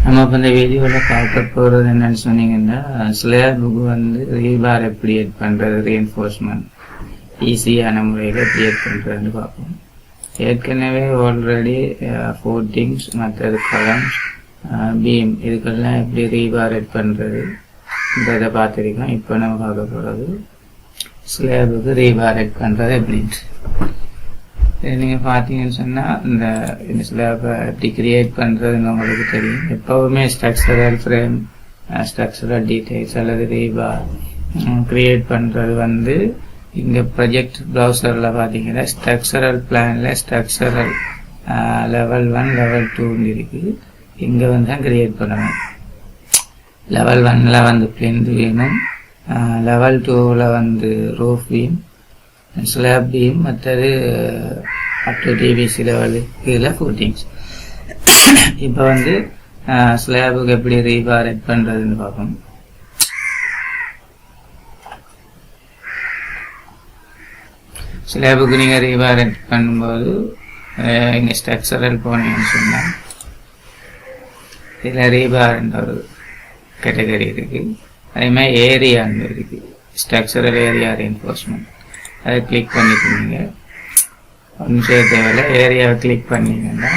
நம்ம இப்போ இந்த வீடியோவில் பார்க்க போகிறது என்னன்னு சொன்னீங்கன்னா, ஸ்லேபுக்கு வந்து ரீபார் எப்படி எட் பண்ணுறது, ரீஎன்ஃபோர்ஸ்மெண்ட் ஈஸியான முறையில் எப்படி எட் பண்ணுறதுன்னு பார்ப்போம். ஏற்கனவே ஆல்ரெடி ஃபோர்டிங்ஸ் மற்றது கலம்ஸ் பீம் இதுக்கெல்லாம் எப்படி ரீபார் எட் பண்ணுறதுன்றதை பார்த்துருக்கோம். இப்போ நம்ம பார்க்க போகிறது ஸ்லேபுக்கு ரீபார் எட் பண்ணுறது எப்படின்ட்டு. நீங்கள் பார்த்தீங்கன்னு சொன்னால் இந்த ஸ்லேபை எப்படி கிரியேட் பண்ணுறதுன்னு உங்களுக்கு தெரியும். எப்போவுமே ஸ்ட்ரக்சரல் ஃப்ரேம், ஸ்ட்ரக்சரல் டீட்டெயில்ஸ் அல்லது ரீபார் கிரியேட் பண்ணுறது வந்து இங்கே ப்ரொஜெக்ட் ப்ரௌசரில் பார்த்தீங்கன்னா ஸ்ட்ரக்சரல் பிளானில் ஸ்ட்ரக்சரல் லெவல் 1 லெவல் 2 இருக்குது. இங்கே வந்து தான் கிரியேட் பண்ணணும். லெவல் 1ல் வந்து பிளிந்த் வேணும், லெவல் 2ல் வந்து ரூஃப் பீம், ஸ்லாப் பீம், மற்றது அப் டு டிவிசி லெவலுக்கு இதில் ஃபூட்டிங்ஸ். இப்போ வந்து ஸ்லாபுக்கு எப்படி ரீபார் எட் பண்ணுறதுன்னு பார்ப்போம். ஸ்லாபுக்கு நீங்கள் ரீபார் எட் பண்ணும்போது இங்கே ஸ்ட்ரக்சரல் போனீங்கன்னு சொன்னால் இதில் ரீபார்ன்ற ஒரு கேட்டகரி இருக்குது. அதேமாதிரி ஏரியான்னு இருக்குது, ஸ்ட்ரக்சரல் ஏரியா ரீஎன்ஃபோர்ஸ்மெண்ட். அதை கிளிக் பண்ணிக்கிறீங்க. ஒன்றும் செய்ய தேவையில்லை. ஏரியாவை கிளிக் பண்ணிங்கன்னா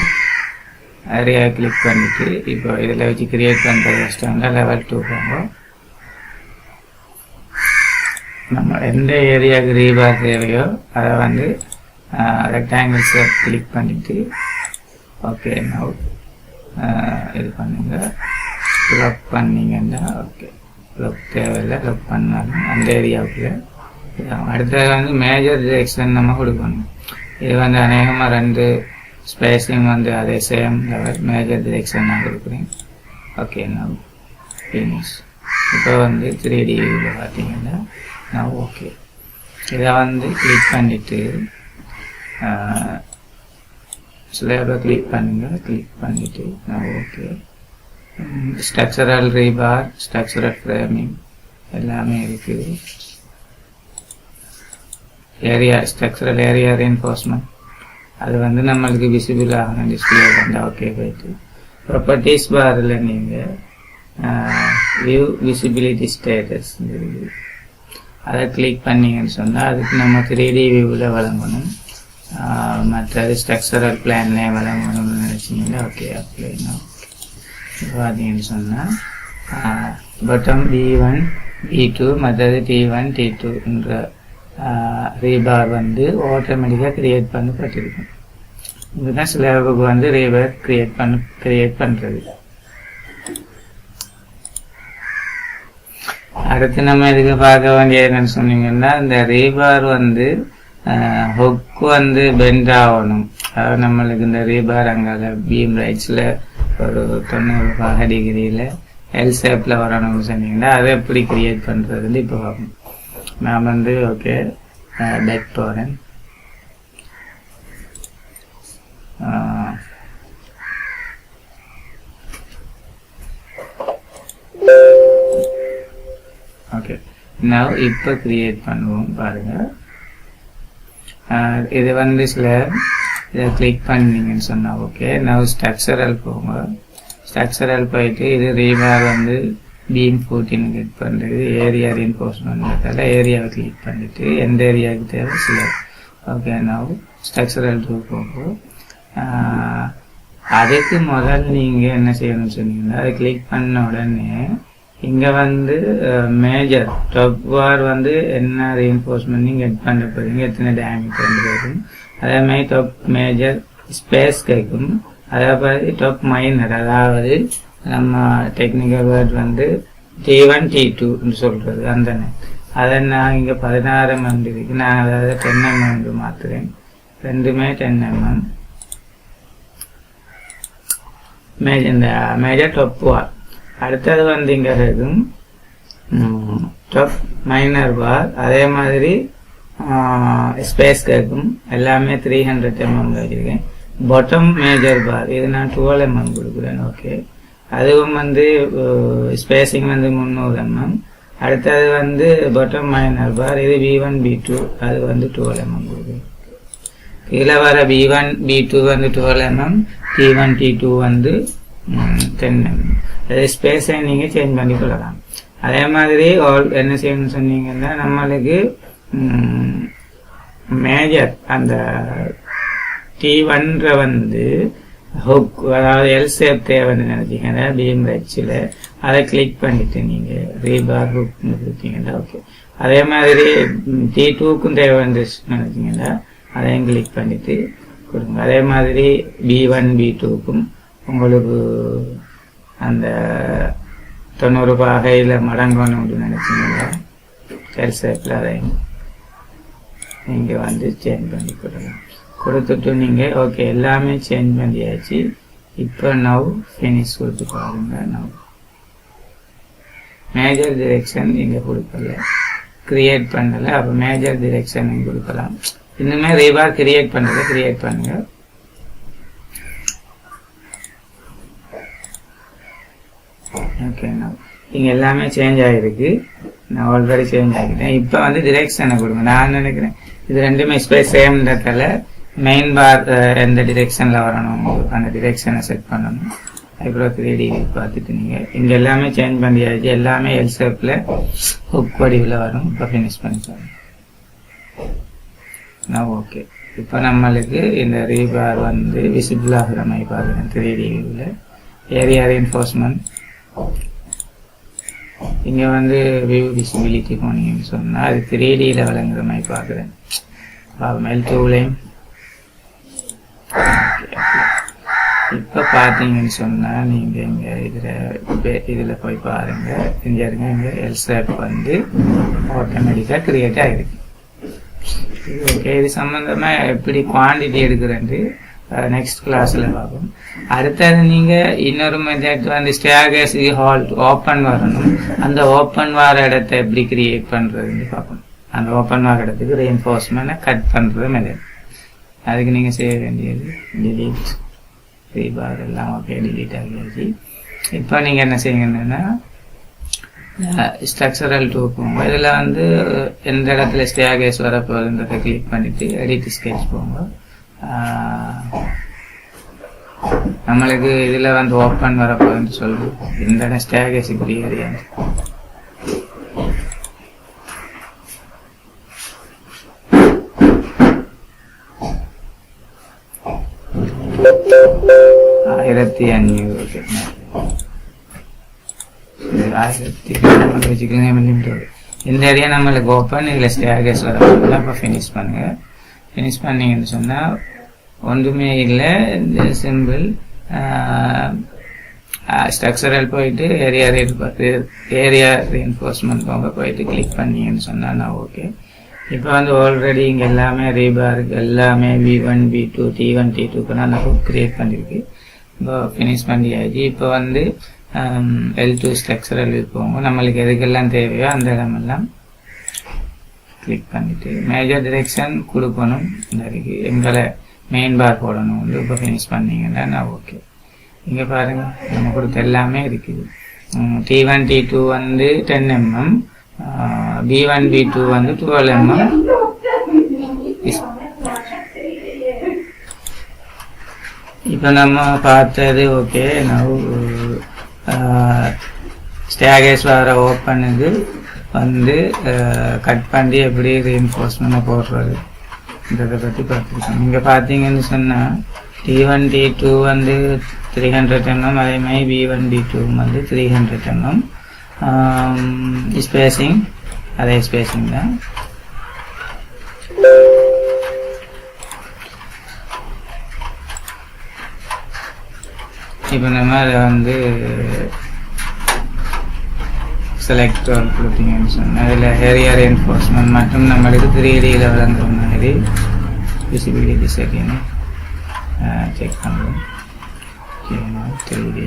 ஏரியாவை கிளிக் பண்ணிவிட்டு இப்போ இதில் வச்சு கிரியேட் பண்ணுறது கஷ்டம்னா லெவல் 2 போங்க. நம்ம எந்த ஏரியாவுக்கு ரீபார் தேவையோ அதை வந்து ரெக்டாங்கிள்ஸை கிளிக் பண்ணிவிட்டு ஓகே நவ் இது பண்ணுங்க. லொக் பண்ணிங்கன்னா ஓகே, லொக் தேவையில்லை, லொக் பண்ணாலும் அந்த ஏரியாவுக்குள்ள. அடுத்தது வந்து மேஜர் டிரெக்ஷன் நம்ம கொடுக்கணும். இது வந்து அநேகமாக 2 ஸ்பேஸிங் வந்து அதே சேம் லெவல் மேஜர் டிரெக்ஷன் நான் கொடுக்குறேன். ஓகே நான் ஃபினிஷ். இப்போ வந்து 3D வியூவில் பார்த்தீங்கன்னா நான் ஓகே இதை வந்து கிளிக் பண்ணிவிட்டு ஸ்லேபை கிளிக் பண்ணுங்க. கிளிக் பண்ணிவிட்டு நான் okay structural rebar, structural framing எல்லாமே இருக்குது. ஏரியா ஸ்ட்ரக்சரல் ஏரியா ரீஎன்ஃபோர்ஸ்மெண்ட் அது வந்து நம்மளுக்கு விசிபிள் ஆகணும் டிஸ்பிளே வந்து. ஓகே போயிட்டு ப்ராப்பர்ட்டிஸ் பாரில் நீங்கள் வியூ விசிபிலிட்டி ஸ்டேட்டஸ் இருக்குது, அதை கிளிக் பண்ணிங்கன்னு சொன்னால் அதுக்கு நம்ம 3D வியூவில் வழங்கணும். மற்றது ஸ்ட்ரக்சரல் பிளான்லேயே வழங்கணும்னு நினச்சிங்கன்னா ஓகே அப்படின்னா பார்த்தீங்கன்னு சொன்னால் பட்டம் B1 B2 மற்றது T1 T2ன்ற ரீபார் வந்து ஆட்டோமேட்டிக்காக கிரியேட் பண்ணப்பட்டிருக்கும். இதுதான் ஸ்லேபுக்கு வந்து ரீபார் கிரியேட் பண்ணுறது. அடுத்து நம்ம இதுக்கு பார்க்க வேண்டிய என்னன்னு சொன்னீங்கன்னா, இந்த ரீபார் வந்து ஹொக்கு வந்து பெண்ட் ஆகணும். அதாவது நம்மளுக்கு இந்த ரீபார் அங்கே பீம் ரைட்ஸில் ஒரு 90 டிகிரியில் எல் ஷேப்பில் வரணும்னு சொன்னீங்கன்னா அதை எப்படி கிரியேட் பண்ணுறதுன்னு இப்போ பார்க்கணும். நான் வந்து ஓகே பேக் போகிறேன். ஓகே நான் இப்போ கிரியேட் பண்ணுவோம் பாருங்கள். இது வந்து ஸ்லேப், இதை கிளிக் பண்ணிங்கன்னு சொன்னால் ஓகே. நான் ஸ்ட்ரக்சரல் போங்க. ஸ்ட்ரக்சரல் போயிட்டு இது ரீபார் வந்து பீம் ஃபூட்டிங் கிளிக் பண்ணுறது, ஏரியா ரீஎன்ஃபோர்ஸ்மெண்ட் ஏரியாவை கிளிக் பண்ணிவிட்டு எந்த ஏரியாவுக்கு தேவை ஸ்லேப். ஓகே நான் ஸ்ட்ரக்சரல் 2 போகும். அதுக்கு முதல் நீங்கள் என்ன செய்யணும்னு சொன்னீங்கன்னா அதை கிளிக் பண்ண உடனே இங்கே வந்து மேஜர் டாப் பார் வந்து என்ன ரீஎன்ஃபோர்ஸ்மெண்ட் நீங்கள் எட் பண்ண போகிறீங்க, எத்தனை டேமீட்டர் கேட்கும். அதே மாதிரி டாப் மேஜர் ஸ்பேஸ் கேட்கும். அதே மாதிரி டாப் மைனர், அதாவது நம்ம டெக்னிக்கல் வேர்ட் வந்து T1 T2ன்னு சொல்கிறது அந்த அதை நான் இங்கே 16 mm இருக்கு. நான் அதாவது 10 mm மாற்றுறேன். ரெண்டுமே 10 mm. இந்த மேஜர் டாப் பார். அடுத்தது வந்து இங்கே இருக்கும் டாப் மைனர் பார். அதே மாதிரி ஸ்பேஸ் கேட்கும். எல்லாமே 300 mm வச்சுருக்கேன். பாட்டம் மேஜர் பார் இது நான் 12 mm கொடுக்குறேன். ஓகே அதுவும் வந்து ஸ்பேசிங் வந்து 300 mm. அடுத்தது வந்து பாட்டம் மைனர் பார் இது B1 B2 அது வந்து 12 mm கொடுக்குறேன். கீழே வர B1 B2 வந்து 12 mm, T1 T2 வந்து 10 mm. ஸ்பேஸை நீங்கள் சேஞ்ச் பண்ணி கொள்ளலாம். அதே மாதிரி என்ன செய்யணும்னு சொன்னீங்கன்னா நம்மளுக்கு மேஜர் அந்த T1 வந்து ஹுக் அதாவது எல் ஷேப் தேவைன்னு நினைச்சீங்கன்னா பீம் வெச்சில் அதை கிளிக் பண்ணிட்டு நீங்கள் ரீபார் ஹுக்னு கொடுத்தீங்கன்னா ஓகே. அதே மாதிரி T2க்கும் தேவை நினைச்சீங்கன்னா அதையும் கிளிக் பண்ணிட்டு கொடுங்க. அதே மாதிரி B1 B2க்கும் உங்களுக்கு அந்த 90 பாகையில் மடங்கணும்னு நினைச்சீங்கன்னா எல் ஷேப்பில் அதையும் நீங்கள் வந்து சேஞ்ச் பண்ணி கொடுக்கலாம். கொடுத்துட்டு நீங்கள் ஓகே எல்லாமே சேஞ்ச் பண்ணியாச்சு. இப்போ நவ் ஃபினிஷ் கொடுத்து பாருங்க. நவ் மேஜர் டிரெக்ஷன் இங்கே கொடுக்கல, கிரியேட் பண்ணலை. அப்போ மேஜர் டிரெக்ஷன் கொடுக்கலாம். இன்னுமே ரீபார் கிரியேட் பண்ணல, கிரியேட் பண்ணுங்க. ஓகே நவ் இங்கே எல்லாமே சேஞ்ச் ஆகிருக்கு. நான் ஆல்ரெடி சேஞ்ச் ஆகிட்டேன். இப்போ வந்து டிரெக்ஷனை கொடுங்க. நான் நினைக்கிறேன் இது ரெண்டுமே ஸ்பேஸ் சேம்ன்றதால மெயின் பார் எந்த டிரெக்ஷனில் வரணும் அந்த டிரெக்ஷனை செட் பண்ணணும். அப்புறம் 3D பார்த்துட்டு நீங்கள் இங்கே எல்லாமே சேஞ்ச் பண்ணியாச்சு. எல்லாமே எல் ஷேப்பில் ஹுக் வடிவில் வரும். இப்போ ஃபினிஷ் பண்ணிக்கலாம். நான் ஓகே. இப்போ நம்மளுக்கு இந்த ரீபார் வந்து விசிபிள் ஆகிற மாதிரி பார்க்குறேன் 3D வியூவில். ஏரியா ரீஎன்ஃபோர்ஸ்மெண்ட் இங்கே வந்து வியூ விசிபிலிட்டி போனீங்கன்னு சொன்னால் அது 3Dயில் விளங்குற மாதிரி பார்க்குறேன். L2லையும் இப்போ பார்த்தீங்கன்னு சொன்னால் நீங்கள் இங்கே இதில் போய் பாருங்கள். இங்கே இருங்க, இங்கே எல் ஷேப் வந்து ஆட்டோமேட்டிக்காக கிரியேட் ஆகிருக்கு. ஓகே, இது சம்மந்தமாக எப்படி குவான்டிட்டி எடுக்கிறேன்ட்டு நெக்ஸ்ட் கிளாஸில் பார்ப்போம். அடுத்தது நீங்கள் இன்னொரு மெத்தட் வந்து ஸ்டேர்கேஸ் ஹால் ஓப்பன் வரணும். அந்த ஓப்பன் வர இடத்த எப்படி கிரியேட் பண்ணுறதுன்னு பார்க்கணும். அந்த ஓப்பன் வர இடத்துக்கு ரெயின்ஃபோர்ஸ்மெண்ட்டை கட் பண்ணுறது மெத்தட். அதுக்கு நீங்கள் செய்ய வேண்டியது டிலீட் ரீபார் எல்லாம் ஓகே டிலீட் ஆகியாச்சு. இப்போ நீங்கள் என்ன செய்யணுன்னா ஸ்ட்ரக்சரல் டூ போங்க. இதில் வந்து எந்த இடத்துல ஸ்டேர்கேஸ் வரப்போகுதுன்றதை கிளிக் பண்ணிவிட்டு எடிட் ஸ்கெட்ச் போங்க. நம்மளுக்கு இதில் வந்து ஓப்பன் வரப்போகுதுன்னு சொல்லுவோம். இந்த இடம் ஸ்டேர்கேஸ் இப்படி ஏரியா இந்த ஏரியா நம்மளுக்கு ஓப்பன். இதில் ஸ்டேர்கேஸ் வரப்போகுது. அப்போ ஃபினிஷ் பண்ணுங்க. ஃபினிஷ் பண்ணிங்கன்னு சொன்னால் ஒன்றுமே இல்லை. இந்த சிம்பிள் ஸ்ட்ரக்சரல் போயிட்டு ஏரியா ரீஎன்ஃபோர்ஸ்மெண்ட் போங்க. போயிட்டு கிளிக் பண்ணிங்கன்னு சொன்னால் நான் ஓகே. இப்போ வந்து ஆல்ரெடி இங்கே எல்லாமே ரீபாருக்கு எல்லாமே V1 V2 T1 T2க்கு நான் கிரியேட் பண்ணியிருக்கு. இப்போ ஃபினிஷ் பண்ணியாச்சு. இப்போ வந்து L2 ஸ்ட்ரக்சரல் போங்க. நம்மளுக்கு எதுக்கெல்லாம் தேவையோ அந்த இடமெல்லாம் கிளிக் பண்ணிவிட்டு மேஜர் டிரெக்ஷன் கொடுக்கணும். இந்த எங்களை மெயின் பார் போடணும். வந்து இப்போ ஃபினிஷ் பண்ணிங்கன்னா நான் ஓகே. இங்கே பாருங்கள் நம்ம கொடுத்த எல்லாமே இருக்குது. T1 T2 வந்து 10 mm, B1 B2 வந்து 12 mm. இப்போ நம்ம பார்த்தது ஓகே. நான் ஸ்டேர்கேஸ் வர ஓப்பன் இது வந்து கட் பண்ணி எப்படி ரீஎன்ஃபோர்ஸ்மெண்ட்டை போடுறது இதை பற்றி பார்த்துருக்கோம். இங்கே பார்த்தீங்கன்னு சொன்னால் T1 T2 வந்து 300 mm, அதே மாதிரி B1 B2 வந்து 300 mm. ஸ்பேசிங் அதே ஸ்பேசிங் தான். இப்போ நம்ம அதை வந்து செலக்ட் கொடுத்தீங்கன்னு சொன்னால் அதில் ஏரியா ரீஎன்ஃபோர்ஸ்மெண்ட் மட்டும் நம்மளுக்கு 3Dயில் விளங்குற மாதிரி விசிபிலிட்டி செட்டிங்னு செக் பண்ணுறோம். 3D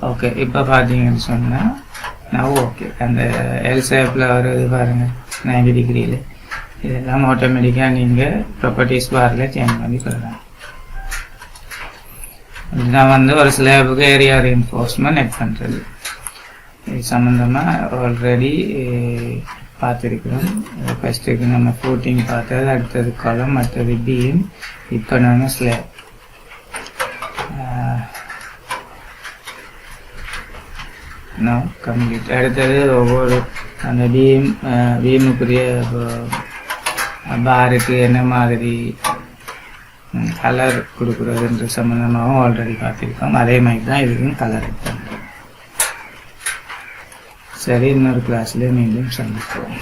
okay. இப்போ பார்த்தீங்கன்னு சொன்னால் நான் ஓகே. அந்த எல் ஷேப்பில் வருது பாருங்கள் 90 டிகிரியில். இதெல்லாம் ஆட்டோமேட்டிக்காக நீங்கள் ப்ராப்பர்ட்டிஸ் பாரில் சேஞ்ச் பண்ணி கொள்ளலாம். இதுதான் வந்து ஒரு ஸ்லேபுக்கு ஏரியா ரீஎன்ஃபோர்ஸ்மெண்ட் நெட் பண்ணுறது. இது சம்மந்தமாக ஆல்ரெடி பார்த்துருக்கிறோம். ஃபஸ்ட்டுக்கு நம்ம ஃபூட்டிங் பார்த்தது, அடுத்தது காலம், அடுத்தது பீம், இப்போ நம்ம ஸ்லேப். கம்ப்ளீட். அடுத்தது ஒவ்வொரு அந்த பீமுக்குரிய பாருக்கு என்ன மாதிரி கலர் கொடுக்குறதுன்ற சம்மந்தமாகவும் ஆல்ரெடி பார்த்துருக்கோம். அதே மாதிரி தான் இதுக்கும் கலர் எடுத்தாங்க. சரி, இன்னொரு கிளாஸில் மீண்டும் சந்திப்போம்.